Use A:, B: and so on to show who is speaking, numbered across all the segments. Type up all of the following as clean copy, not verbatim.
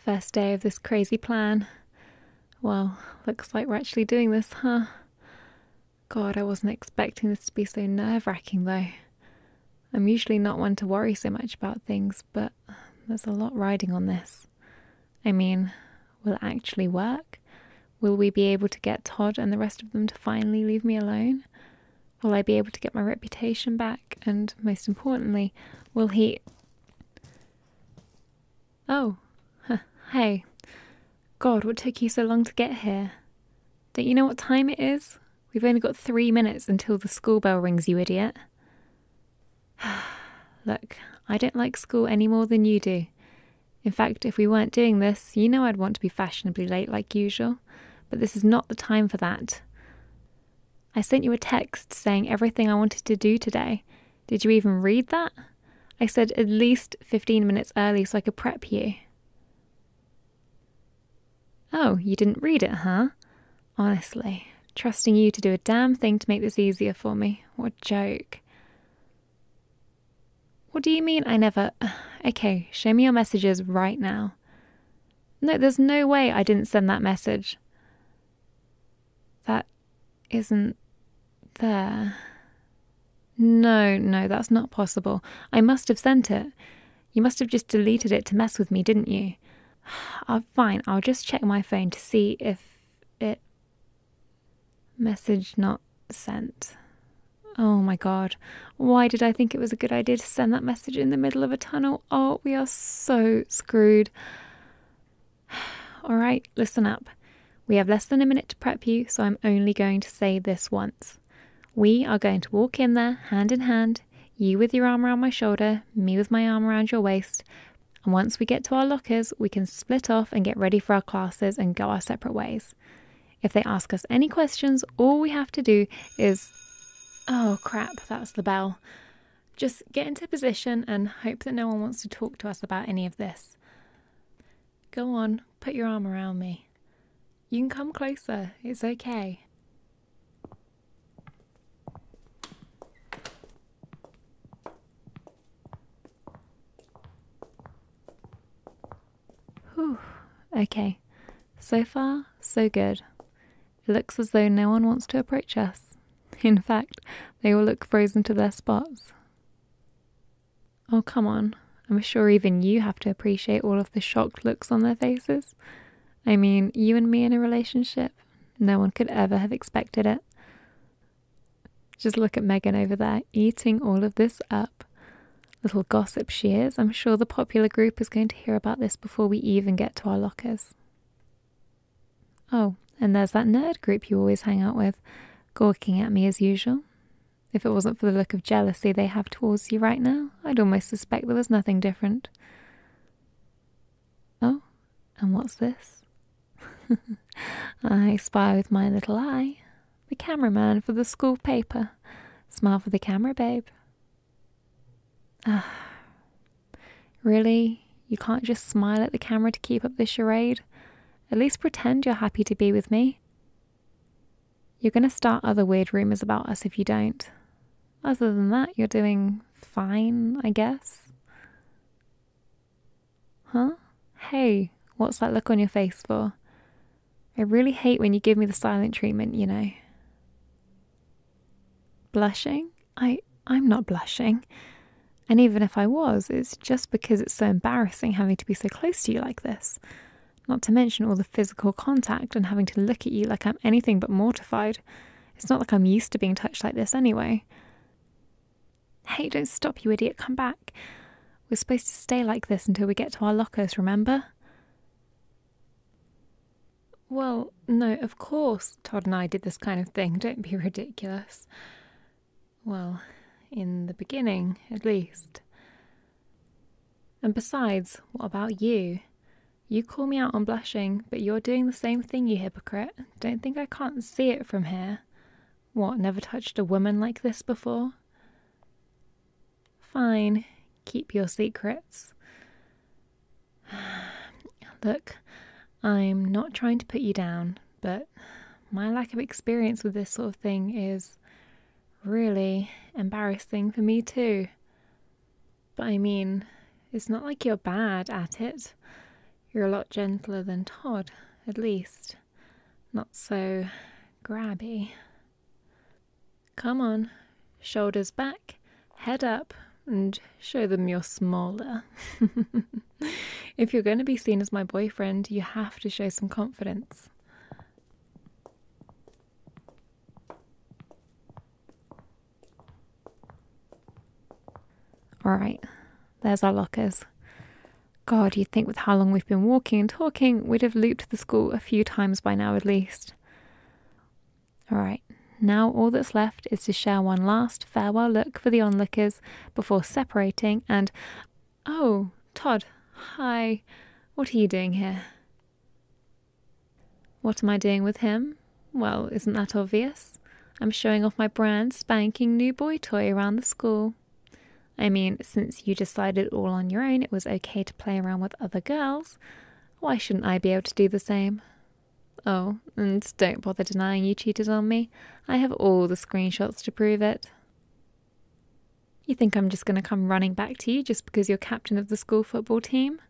A: First day of this crazy plan. Well, looks like we're actually doing this, huh? God, I wasn't expecting this to be so nerve-wracking though. I'm usually not one to worry so much about things, but there's a lot riding on this. I mean, will it actually work? Will we be able to get Todd and the rest of them to finally leave me alone? Will I be able to get my reputation back? And most importantly, will he... Oh, hey. God, what took you so long to get here? Don't you know what time it is? We've only got 3 minutes until the school bell rings, you idiot. Look, I don't like school any more than you do. In fact, if we weren't doing this, you know I'd want to be fashionably late like usual. But this is not the time for that. I sent you a text saying everything I wanted to do today. Did you even read that? I said at least 15 minutes early so I could prep you. Oh, you didn't read it, huh? Honestly, trusting you to do a damn thing to make this easier for me. What a joke. What do you mean I never... Okay, show me your messages right now. No, there's no way I didn't send that message. That isn't there. No, that's not possible. I must have sent it. You must have just deleted it to mess with me, didn't you? Fine, I'll just check my phone to see if it... Message not sent. Oh my god, why did I think it was a good idea to send that message in the middle of a tunnel? Oh, we are so screwed. Alright, listen up. We have less than a minute to prep you, so I'm only going to say this once. We are going to walk in there, hand in hand, you with your arm around my shoulder, me with my arm around your waist, and once we get to our lockers, we can split off and get ready for our classes and go our separate ways. If they ask us any questions, all we have to do is... Oh crap, that's the bell. Just get into position and hope that no one wants to talk to us about any of this. Go on, put your arm around me. You can come closer, it's okay. Whew, okay. So far, so good. It looks as though no one wants to approach us. In fact, they all look frozen to their spots. Oh, come on. I'm sure even you have to appreciate all of the shocked looks on their faces. I mean, you and me in a relationship, no one could ever have expected it. Just look at Megan over there, eating all of this up. Little gossip she is. I'm sure the popular group is going to hear about this before we even get to our lockers. Oh, and there's that nerd group you always hang out with, gawking at me as usual. If it wasn't for the look of jealousy they have towards you right now, I'd almost suspect there was nothing different. Oh, and what's this? I spy with my little eye. The cameraman for the school paper. Smile for the camera, babe. Really? You can't just smile at the camera to keep up this charade? At least pretend you're happy to be with me. You're going to start other weird rumours about us if you don't. Other than that, you're doing fine, I guess. Huh? Hey, what's that look on your face for? I really hate when you give me the silent treatment, you know. Blushing? I'm not blushing. And even if I was, it's just because it's so embarrassing having to be so close to you like this. Not to mention all the physical contact and having to look at you like I'm anything but mortified. It's not like I'm used to being touched like this anyway. Hey, don't stop, you idiot, come back. We're supposed to stay like this until we get to our lockers, remember? Well, no, of course Todd and I did this kind of thing. Don't be ridiculous. Well, in the beginning, at least. And besides, what about you? You call me out on blushing, but you're doing the same thing, you hypocrite. Don't think I can't see it from here. What, never touched a woman like this before? Fine, keep your secrets. Look, I'm not trying to put you down, but my lack of experience with this sort of thing is really embarrassing for me too. But I mean, it's not like you're bad at it. You're a lot gentler than Todd, at least. Not so grabby. Come on, shoulders back, head up, and show them you're smaller. If you're going to be seen as my boyfriend, you have to show some confidence. Alright, there's our lockers. God, you'd think with how long we've been walking and talking, we'd have looped the school a few times by now at least. Alright, now all that's left is to share one last farewell look for the onlookers before separating and... Oh, Todd, hi. What are you doing here? What am I doing with him? Well, isn't that obvious? I'm showing off my brand spanking new boy toy around the school. I mean, since you decided all on your own it was okay to play around with other girls, why shouldn't I be able to do the same? Oh, and don't bother denying you cheated on me. I have all the screenshots to prove it. You think I'm just going to come running back to you just because you're captain of the school football team?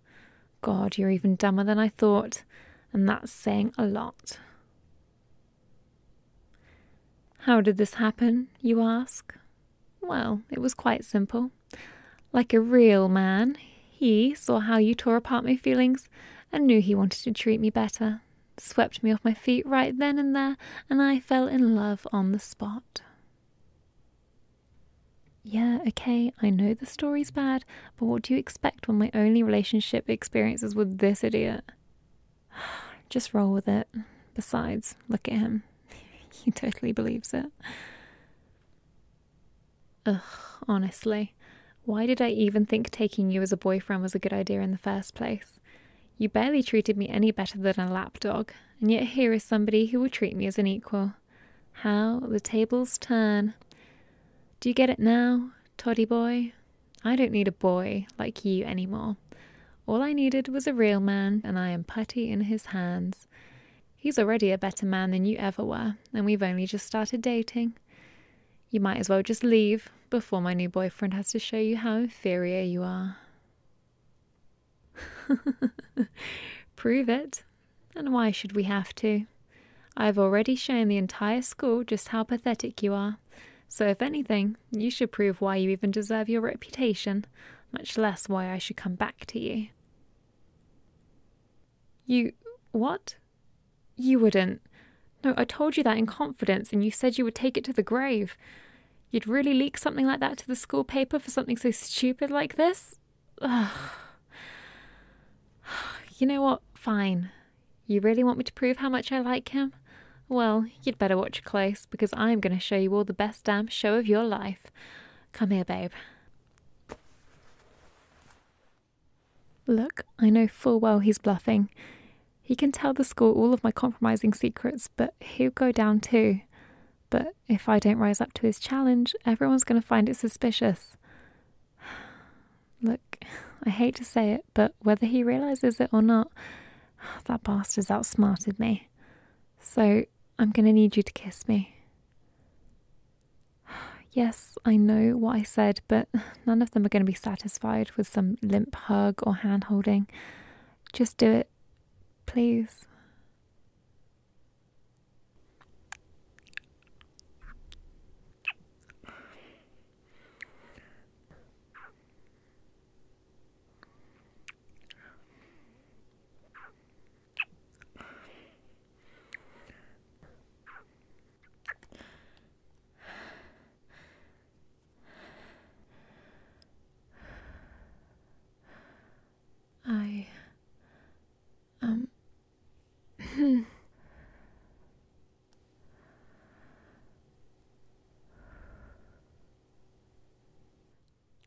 A: God, you're even dumber than I thought, and that's saying a lot. How did this happen, you ask? Well, it was quite simple. Like a real man, he saw how you tore apart my feelings and knew he wanted to treat me better. Swept me off my feet right then and there, and I fell in love on the spot. Yeah, okay, I know the story's bad, but what do you expect when my only relationship experience is with this idiot? Just roll with it. Besides, look at him. He totally believes it. Ugh, honestly, why did I even think taking you as a boyfriend was a good idea in the first place? You barely treated me any better than a lapdog, and yet here is somebody who will treat me as an equal. How the tables turn. Do you get it now, Toddy boy? I don't need a boy like you anymore. All I needed was a real man, and I am putty in his hands. He's already a better man than you ever were, and we've only just started dating. You might as well just leave before my new boyfriend has to show you how inferior you are. Prove it. And why should we have to? I've already shown the entire school just how pathetic you are. So if anything, you should prove why you even deserve your reputation, much less why I should come back to you. You... what? You wouldn't. No, I told you that in confidence, and you said you would take it to the grave. You'd really leak something like that to the school paper for something so stupid like this? Ugh. You know what? Fine. You really want me to prove how much I like him? Well, you'd better watch close, because I'm going to show you all the best damn show of your life. Come here, babe. Look, I know full well he's bluffing. He can tell the school all of my compromising secrets, but he'll go down too. But if I don't rise up to his challenge, everyone's going to find it suspicious. Look, I hate to say it, but whether he realises it or not, that bastard's outsmarted me. So I'm going to need you to kiss me. Yes, I know what I said, but none of them are going to be satisfied with some limp hug or hand-holding. Just do it, please.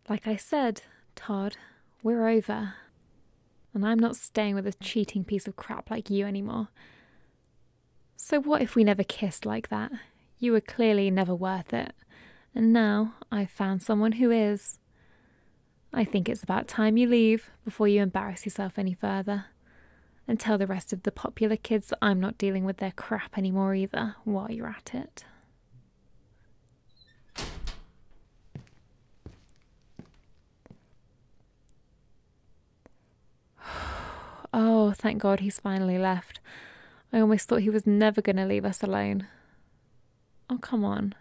A: Like I said, Todd, we're over. And I'm not staying with a cheating piece of crap like you anymore. So what if we never kissed like that? You were clearly never worth it. And now I've found someone who is. I think it's about time you leave before you embarrass yourself any further. And tell the rest of the popular kids that I'm not dealing with their crap anymore either while you're at it. Oh, thank God he's finally left. I almost thought he was never going to leave us alone. Oh, come on.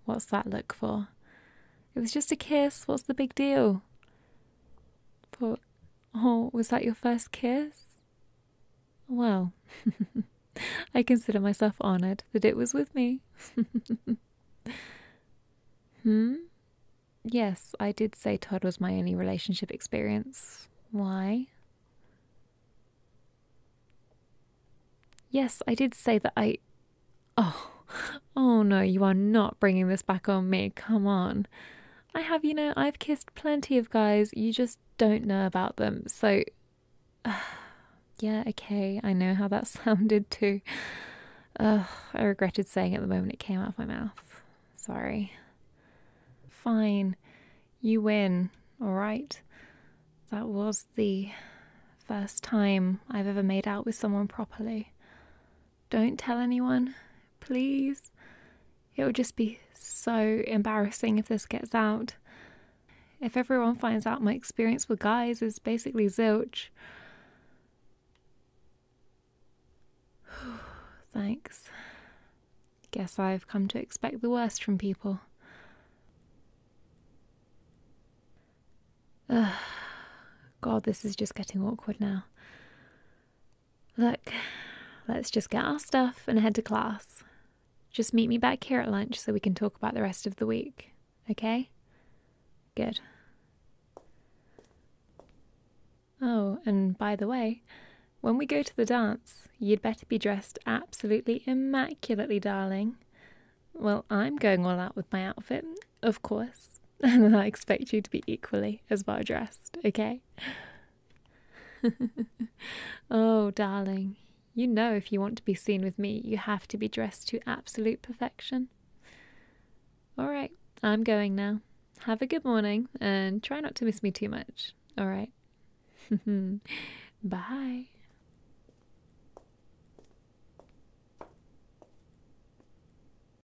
A: What's that look for? It was just a kiss. What's the big deal? But, oh, was that your first kiss? Well, I consider myself honoured that it was with me. Yes, I did say Todd was my only relationship experience. Why? Yes, I did say that Oh no, you are not bringing this back on me. Come on. I've kissed plenty of guys. You just don't know about them. So, yeah, okay. I know how that sounded too. I regretted saying it the moment it came out of my mouth. Sorry. Fine. You win. All right. That was the first time I've ever made out with someone properly. Don't tell anyone, please. It would just be so embarrassing if this gets out. If everyone finds out my experience with guys is basically zilch. Thanks. Guess I've come to expect the worst from people. God, this is just getting awkward now. Look, let's just get our stuff and head to class. Just meet me back here at lunch so we can talk about the rest of the week, okay? Good. Oh, and by the way, when we go to the dance, you'd better be dressed absolutely immaculately, darling. Well, I'm going all out with my outfit, of course. And I expect you to be equally as well dressed, okay? Oh, darling, you know if you want to be seen with me, you have to be dressed to absolute perfection. All right, I'm going now. Have a good morning and try not to miss me too much, all right? Bye.